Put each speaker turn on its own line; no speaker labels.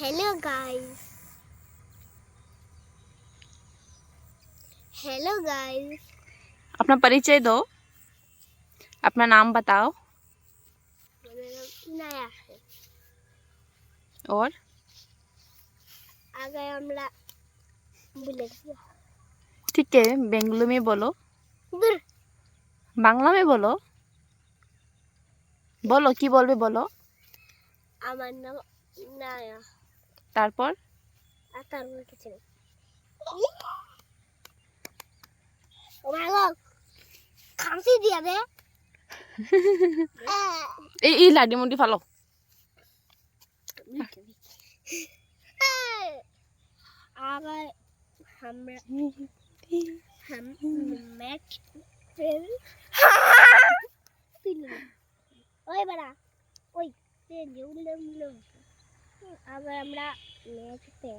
Hello guys. Hello guys.
अपना परिचय दो, अपना नाम बताओ।
मेरा नाम नया है।
और
आगे हमरा बोले
ठीक है, बेंगलुरु में बोलो,
दूर
बांग्ला में बोलो। बोलो की बोलबे बोलो।
আমার নাম নায়া।
তারপর
আর তারপর কিছু নেই। ও মা গো, খামচি দিয়া দে।
এই লাডি মুডি ফালো।
আবার আমরা ম্যাচ ওই বাড়া ওই আবার আমরা ম্যাচতে